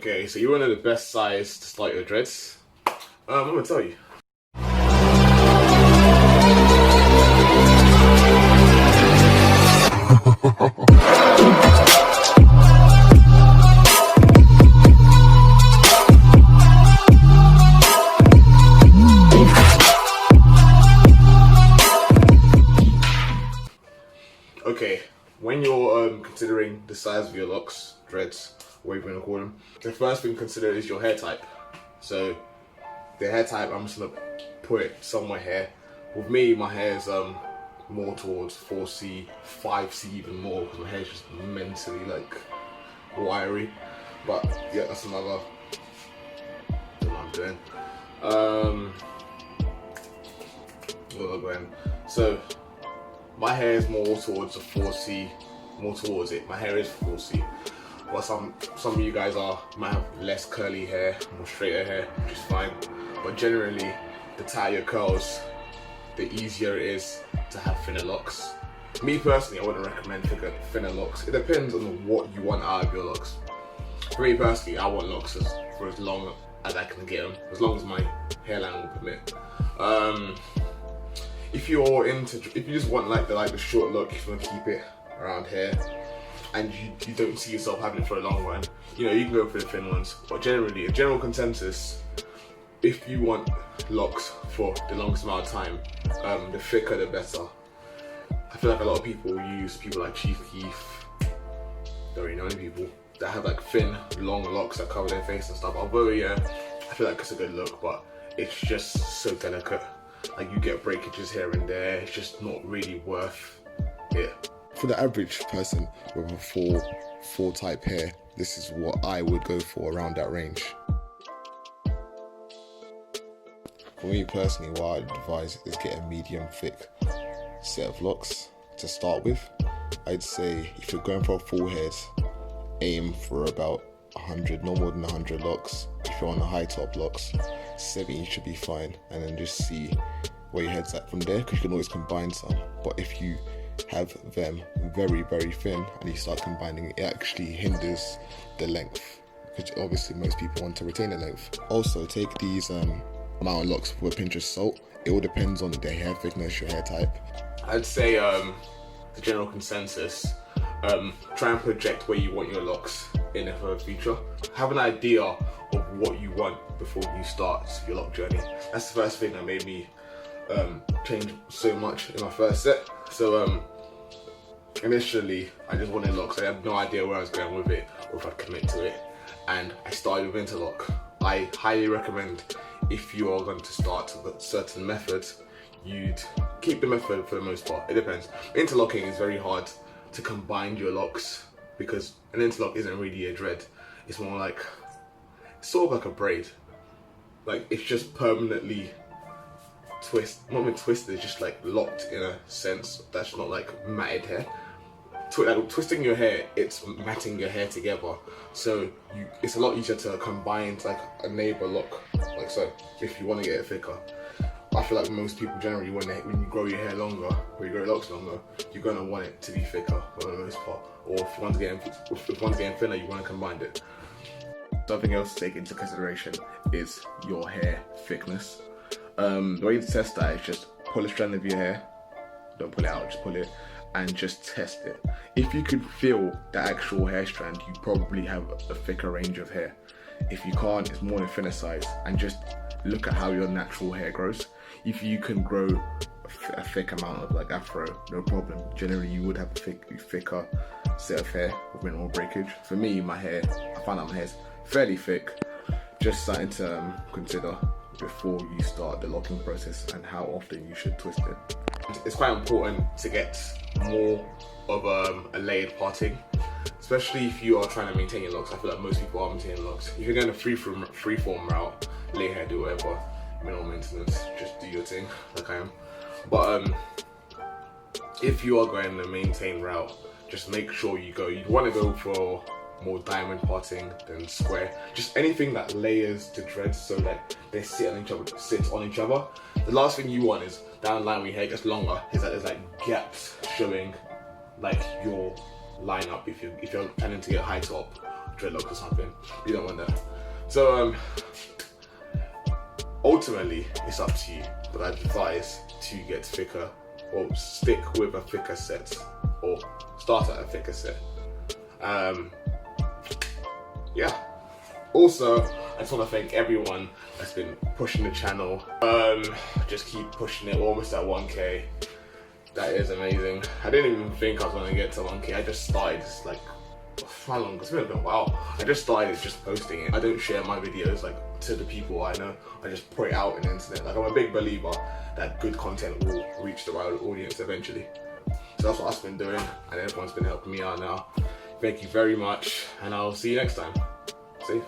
Okay, so you want to know the best size to start your dreads? I'm gonna tell you. Okay, when you're considering the size of your locks, dreads, whatever you want to call them, the first thing to consider is your hair type. So the hair type, I'm just gonna put it somewhere here. With me, my hair is more towards 4C, 5C even more, because my hair is just mentally like wiry. But yeah, that's another thing I'm doing. Where am I going? So my hair is more towards the 4C, more towards it. My hair is 4C. But some of you guys might have less curly hair, more straighter hair, which is fine. But generally, the tighter your curls, the easier it is to have thinner locks. Me personally, I wouldn't recommend thinner locks. It depends on what you want out of your locks. For me personally, I want locks for as long as I can get them, as long as my hairline will permit. If you just want like the short look, if you want to keep it around here, and you don't see yourself having it for a long run, you know, you can go for the thin ones. But generally, a general consensus, if you want locks for the longest amount of time, the thicker the better. I feel like a lot of people like Chief Keef, don't really know any people that have like thin, long locks that cover their face and stuff. Although yeah, I feel like it's a good look, but it's just so delicate. Like you get breakages here and there. It's just not really worth it. For the average person with a four type hair, this is what I would go for, around that range. For me personally, what I'd advise is get a medium thick set of locks to start with. I'd say if you're going for a full head, aim for about 100, no more than 100 locks. If you're on the high top locks, 70 should be fine, and then just see where your head's at from there, because you can always combine some. But if you have them very, very thin and you start combining, it actually hinders the length, because obviously most people want to retain the length. Also, take these amount of locks with a pinch of salt. It all depends on the hair thickness, your hair type. I'd say the general consensus, try and project where you want your locks in the future. Have an idea of what you want before you start your lock journey. That's the first thing that made me change so much in my first set. So initially I just wanted locks. I had no idea where I was going with it or if I'd commit to it, and I started with interlock. I highly recommend, if you are going to start with certain methods, you'd keep the method for the most part. It depends. Interlocking is very hard to combine your locks, because an interlock isn't really a dread. It's more like, it's sort of like a braid. Like it's just permanently not even twisted, it's just like locked in a sense. That's not like matted hair. Twisting your hair, it's matting your hair together. So it's a lot easier to combine to like a neighbor lock, like so, if you want to get it thicker. I feel like most people generally, when you grow your hair longer, or you grow your locks longer, you're going to want it to be thicker for the most part. Or if one's getting thinner, you want to combine it. Something else to take into consideration is your hair thickness. The way to test that is just pull a strand of your hair, don't pull it out, just pull it, and just test it. If you can feel the actual hair strand, you probably have a thicker range of hair. If you can't, it's more on the thinner side, and just look at how your natural hair grows. If you can grow a thick amount of like afro, no problem. Generally you would have a thicker set of hair with minimal breakage. For me, my hair, I found out my hair's fairly thick. Just something to consider before you start the locking process, and how often you should twist it. It's quite important to get more of a layered parting, especially if you are trying to maintain your locks. I feel like most people are maintaining locks. If you're going a freeform route, lay hair, do whatever, minimal maintenance, just do your thing like I am. But if you are going the maintain route, just make sure you want to go for more diamond parting than square. Just anything that layers the dreads so that they sit on each other. The last thing you want is down the line when your hair gets longer is that there's like gaps showing like your line up if you're planning to get high top dreadlocks or something. You don't want that. So ultimately it's up to you, but I'd advise to get thicker or stick with a thicker set or start at a thicker set. Yeah. Also, I just want to thank everyone that's been pushing the channel. Just keep pushing it. We're almost at 1K. That is amazing. I didn't even think I was going to get to 1K. I just started like, how long? It's been a while. I just started just posting it. I don't share my videos like to the people I know. I just put it out on the internet. Like, I'm a big believer that good content will reach the right audience eventually. So that's what I've been doing, and everyone's been helping me out now. Thank you very much, and I'll see you next time. Safe.